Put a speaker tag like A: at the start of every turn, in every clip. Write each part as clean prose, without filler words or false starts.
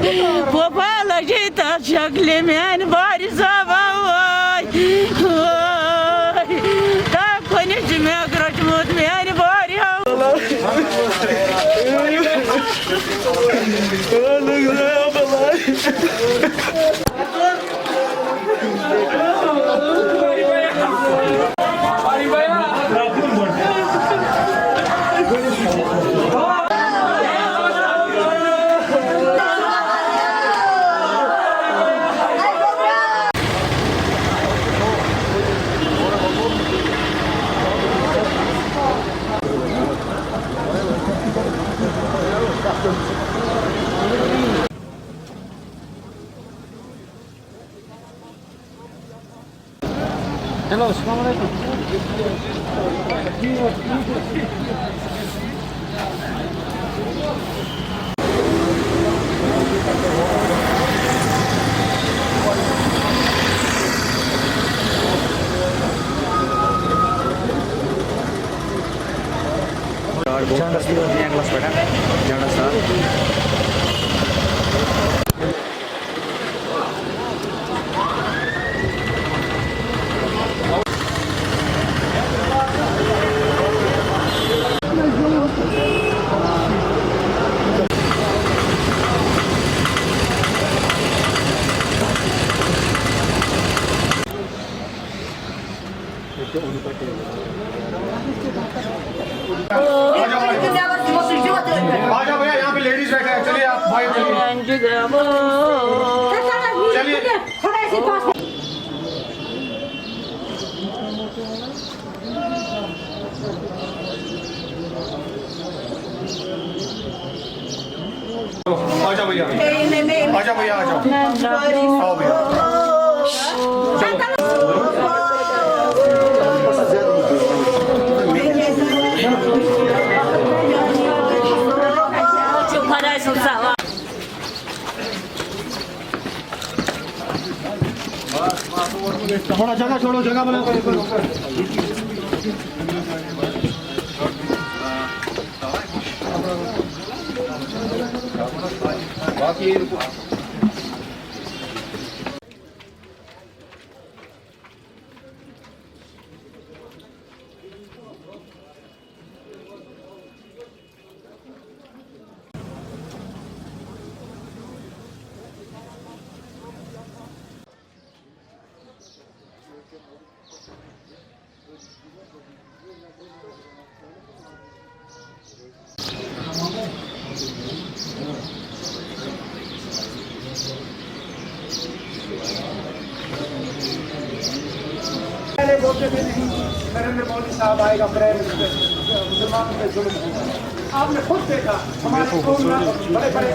A: Попала жита шакли мян бари завай. Так конец меня грочмут мян бари.
B: Hello, assalamualaikum. Jangan kasih yang kelas pada, jangan salah.
C: आजा भैया, यहाँ पे लेडीज बैठे हैं। चलिए आप भाई चलिए। आजा भैया, आजा भैया, आ जाओ। आओ भैया, थोड़ा जगह छोड़ो, जगह बना। बाकी पहले बोलते थे नहीं, नरेंद्र मोदी साहब आएगा, मुसलमानों पे जुल्म होगा। आपने खुद देखा हमारे बड़े बड़े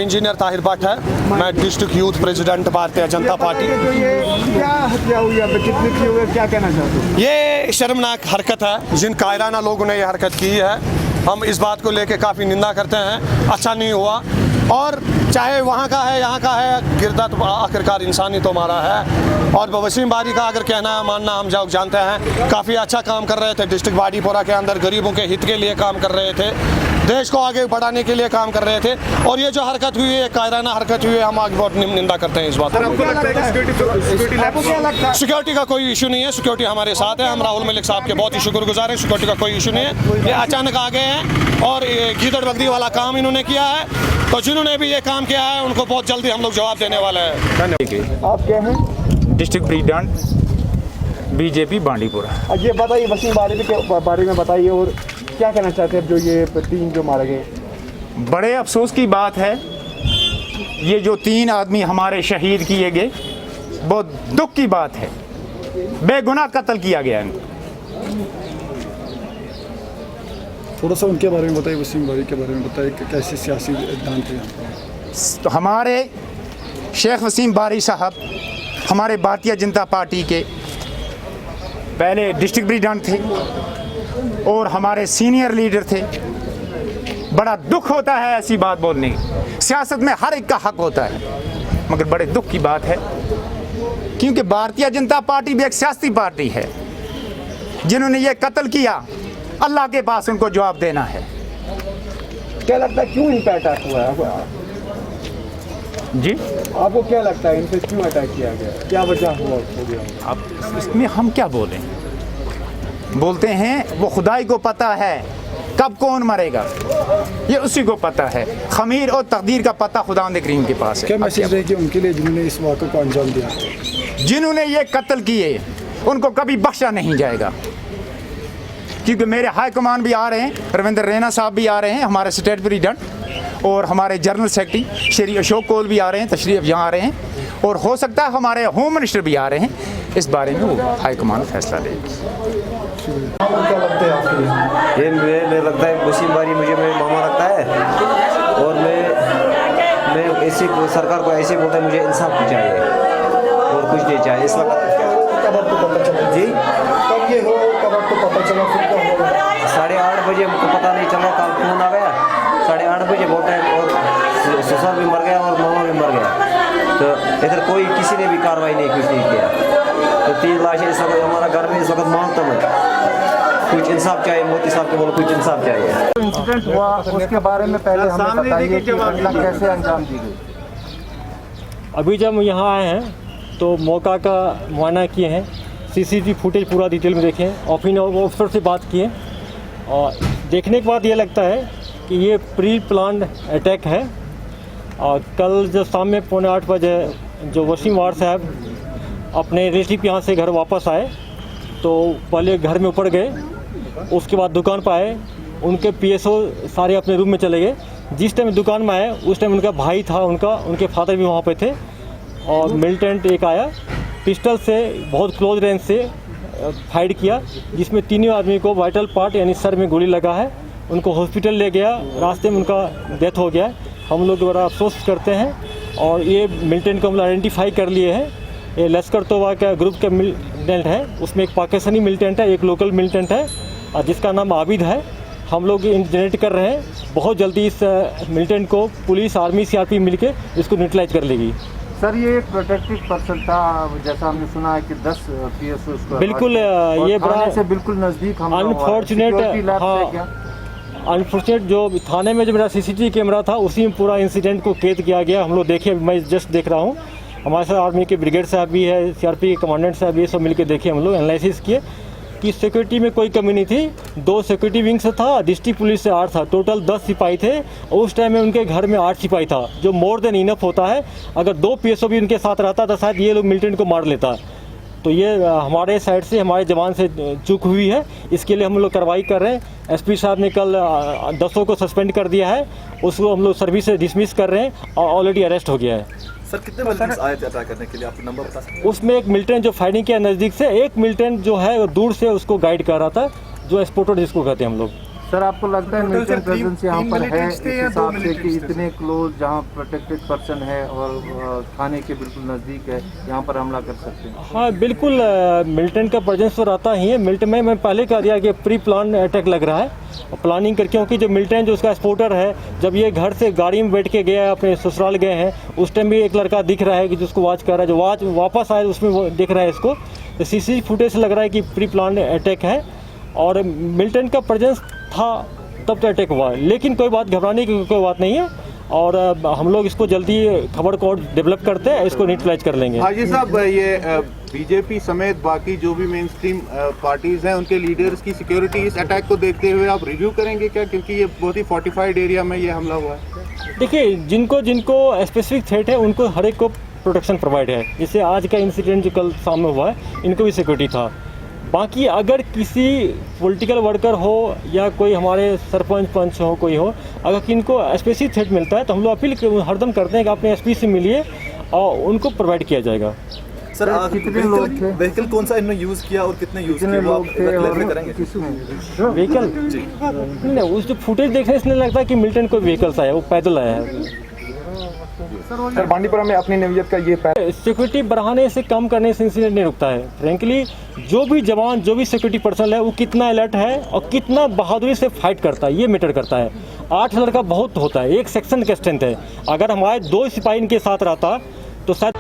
C: इंजीनियर ताहिर भट्ट है। मैं district youth president Bharatiya Janata party.
D: क्या हत्या हुई है, कितने की हुई, क्या कहना चाहते हो?
C: ये शर्मनाक हरकत है, जिन कायराना लोगों ने ये हरकत की है। हम इस बात को लेकर काफ़ी निंदा करते हैं। अच्छा नहीं हुआ, और चाहे वहाँ का है यहाँ का है, गिरदा तो आखिरकार इंसानी तो हमारा है। और वसीम बारी का अगर कहना है मानना हम जानते हैं, काफ़ी अच्छा काम कर रहे थे। डिस्ट्रिक्ट बाडीपोरा के अंदर गरीबों के हित के लिए काम कर रहे थे। देश को आगे बढ़ाने के लिए काम कर रहे थे। और ये जो हरकत हुई है, कायराना हरकत हुई है, हम आगे बहुत निंदा करते हैं इस बात
D: सर, आपको लगता है कि
C: सिक्योरिटी का कोई इशू नहीं है। सिक्योरिटी हमारे साथ है। हम राहुल मलिक साहब के बहुत ही शुक्रगुजार हैं। सिक्योरिटी का कोई इशू नहीं है। ये अचानक आ गए हैं और ये गीदड़ बकरी वाला काम इन्होंने किया है। तो जिन्होंने भी ये काम किया है उनको बहुत जल्दी हम लोग जवाब देने वाले हैं। धन्यवाद।
D: आप क्या हैं?
E: District president BJP Bandipora.
D: ये बताइए, वसीम बारी के बारे में बताइए, और क्या कहना चाहते हैं जो ये 3 जो मारे गए?
E: बड़े अफसोस की बात है, ये जो 3 आदमी हमारे शहीद किए गए, बहुत दुख की बात है। बेगुनाह कत्ल किया गया इनको।
F: थोड़ा सा उनके बारे में बताइए, वसीम बारी के बारे में बताइए कि कैसे सियासी इक़दाम थे यहाँ
E: तो हमारे शेख वसीम बारी साहब हमारे भारतीय जनता पार्टी के पहले डिस्ट्रिक्ट प्रेसिडेंट थे और हमारे सीनियर लीडर थे। बड़ा दुख होता है ऐसी बात बोलने की। सियासत में हर एक का हक होता है, मगर बड़े दुख की बात है क्योंकि भारतीय जनता पार्टी भी एक सियासी पार्टी है। जिन्होंने ये कत्ल किया, अल्लाह के पास उनको जवाब देना है।
D: क्या लगता है क्यों इन पे अटैक हुआ है?
E: जी,
D: आपको क्या लगता है इन पे क्यों अटैक किया गया? क्या वजह हो गया?
E: अब इसमें हम क्या बोलें? बोलते हैं वो खुदाई को पता है कब कौन मरेगा, ये उसी को पता है। खमीर और तकदीर का पता खुदावंद करीम के पास है।
F: क्या मैसेज रहेगी उनके लिए जिन्होंने इस वाक़े को अंजाम दिया?
E: जिन्होंने ये कत्ल किए उनको कभी बख्शा नहीं जाएगा, क्योंकि मेरे हाई कमान भी आ रहे हैं, रविंद्र रैना साहब भी आ रहे हैं, हमारे स्टेट प्रेसिडेंट, और हमारे जनरल सेक्रेटरी श्री अशोक कोल भी आ रहे हैं, तशरीफ यहाँ आ रहे हैं, और हो सकता है हमारे होम मिनिस्टर भी आ रहे हैं। इस बारे में वो हाई कमान फैसला लेगी।
F: क्या लगता है आपके?
B: ये मुझे लगता है वसीम बारी मुझे मेरा मामा लगता है, और मैं ऐसी सरकार को ऐसे बोलता है मुझे इंसाफ चाहिए और कुछ नहीं चाहिए। इस वक्त
F: कब आपको पता चला
B: जी
F: कब ये हो, कब आपको पता चला, फिर क्या हो?
B: 8:30 बजे हमको पता नहीं चला, कल फोन आ गया 8:30 बजे बोलता है, और ससुर भी मर गया और मामा भी मर गया। तो इधर कोई किसी ने भी कार्रवाई नहीं, कुछ नहीं किया। तो 3 लाशें इस वक्त हमारा घर में इस वक्त मांगता है, कुछ इंसाफ चाहिए। मोदी साहब को बोलो कुछ इंसाफ चाहिए।
D: इंसिडेंट हुआ उसके बारे में पहले हमें बताइए कि घटना कैसे अंजाम दी गई?
G: अभी जब हम यहाँ आए हैं तो मौका का मुआयना किए हैं, सीसीटीवी फुटेज पूरा डिटेल में देखे हैं, ऑफिसर से बात किए, और देखने के बाद ये लगता है कि ये प्री प्लान्ड अटैक है। और कल जब शाम में 7:45 बजे जो वसीम वार साहब अपने रिलेटिव यहाँ से घर वापस आए, तो पहले घर में ऊपर गए, उसके बाद दुकान पर आए। उनके पीएसओ सारे अपने रूम में चले गए। जिस टाइम दुकान में आए उस टाइम उनका भाई था, उनके फादर भी वहाँ पे थे, और मिलिटेंट एक आया, पिस्टल से बहुत क्लोज रेंज से फायर किया, जिसमें 3 आदमी को वाइटल पार्ट यानी सर में गोली लगा है। उनको हॉस्पिटल ले गया, रास्ते में उनका डेथ हो गया। हम लोग बड़ा अफसोस करते हैं, और ये मिलिटेंट को हम आइडेंटिफाई कर लिए हैं। ये लश्कर तोबा का ग्रुप का मिलिटेंट है, उसमें एक पाकिस्तानी मिलिटेंट है, एक लोकल मिलिटेंट है, जिसका नाम आबिद है। हम लोग इंटरनेट कर रहे हैं, बहुत जल्दी इस मिलिटेंट को पुलिस, आर्मी, सीआरपी मिलके इसको न्यूट्रलाइज कर लेगी।
D: सर, ये एक प्रोटेक्टिव पर्सन था, जैसा हमने सुना है कि 10 पीएसओ उसको
G: बिल्कुल ये बड़ा
D: से बिल्कुल नज़दीक हम
G: अनफॉर्चुनेट, अनफॉर्चुनेट जो थाने में जो मेरा सीसीटीवी कैमरा था उसी में पूरा इंसिडेंट को कैद किया गया। हम लोग देखे, मैं जस्ट देख रहा हूँ, हमारे साथ आर्मी के ब्रिगेड साहब भी है, सीआरपी के कमांडेंट साहब भी, सब मिलकर देखे, हम लोग एनालिसिस किए कि सिक्योरिटी में कोई कमी नहीं थी। 2 सिक्योरिटी विंग से था, डिस्ट्रिक्ट पुलिस से 8 था, टोटल 10 सिपाही थे। उस टाइम में उनके घर में 8 सिपाही था, जो मोर देन इनफ होता है। अगर 2 पीएसओ भी उनके साथ रहता तो शायद ये लोग मिलिटेंट को मार लेता। तो ये हमारे साइड से, हमारे जवान से चूक हुई है, इसके लिए हम लोग कार्रवाई कर रहे हैं। एसपी साहब ने कल 10 को सस्पेंड कर दिया है, उसको हम लोग सर्विस से डिसमिस कर रहे हैं, और ऑलरेडी अरेस्ट हो गया है।
H: सर, कितने मिलिटेंट्स आए थे अटैक करने के लिए, आपको नंबर बता सकते हैं?
G: उसमें एक मिलिटेंट जो फायरिंग किया नज़दीक से, एक मिलिटेंट जो है वो दूर से उसको गाइड कर रहा था, जो एक्सपोर्टर जिसको कहते हैं हम लोग।
D: सर, आपको लगता है मिलिटेंट प्रेजेंस यहाँ पर है इस हिसाब से कि इतने क्लोज जहाँ प्रोटेक्टेड पर्सन है और थाने के बिल्कुल नज़दीक है, यहाँ पर हमला कर सकते हैं?
G: हाँ बिल्कुल, मिलिटेंट का प्रेजेंस तो रहता ही है। मिलिटेंट में मैं पहले कह दिया कि प्री प्लान अटैक लग रहा है, प्लानिंग कर, क्योंकि जो मिलिटेंट जो उसका एक्सपोर्टर है, जब ये घर से गाड़ी में बैठ के गया है, अपने ससुराल गए हैं, उस टाइम भी एक लड़का दिख रहा है कि जिसको वॉच कर रहा है, जो वापस आया उसमें वो दिख रहा है इसको। तो सीसीटीवी फुटेज से लग रहा है कि प्री प्लान अटैक है, और मिलिटेंट का प्रेजेंस था तब तो अटैक हुआ। लेकिन कोई बात, घबराने की कोई बात नहीं है, और हम लोग इसको जल्दी खबर को डेवलप करते हैं, इसको न्यूट्रलाइज कर लेंगे।
I: हाजी साहब, ये बीजेपी समेत बाकी जो भी मेन स्ट्रीम पार्टीज हैं, उनके लीडर्स की सिक्योरिटी इस अटैक को देखते हुए आप रिव्यू करेंगे क्या, क्योंकि ये बहुत ही फोर्टिफाइड एरिया में ये हमला हुआ है?
G: देखिए, जिनको जिनको स्पेसिफिक थ्रेट है उनको हर एक को प्रोटेक्शन प्रोवाइड है। जैसे आज का इंसिडेंट जो कल सामने हुआ है, इनको भी सिक्योरिटी था। बाकी अगर किसी पॉलिटिकल वर्कर हो या कोई हमारे सरपंच पंच हो, कोई हो, अगर किनको स्पेसिफिक थ्रेट मिलता है तो हम लोग अपील हरदम करते हैं कि अपने एसपी से मिलिए और उनको प्रोवाइड किया जाएगा।
H: सर, कितने लोग थे, व्हीकल कौन सा इन्होंने यूज़ किया और कितने यूज़ किए वो आप क्लैरिफाई करेंगे?
G: व्हीकल नहीं, उस जो फुटेज देखने से नहीं लगता है कि मिलिटेंट कोई व्हीकल्स आया, वो पैदल आया है।
F: सर, बांडीपुरा में अपनी नवीयत का ये
G: सिक्योरिटी बढ़ाने से, कम करने से इंसिडेंट नहीं रुकता है। फ्रेंकली जो भी जवान, जो भी सिक्योरिटी पर्सनल है, वो कितना अलर्ट है और कितना बहादुरी से फाइट करता है, ये मैटर करता है। 8 लड़का बहुत होता है, एक सेक्शन का स्ट्रेंथ है। अगर हमारे 2 सिपाही इनके साथ रहता तो शायद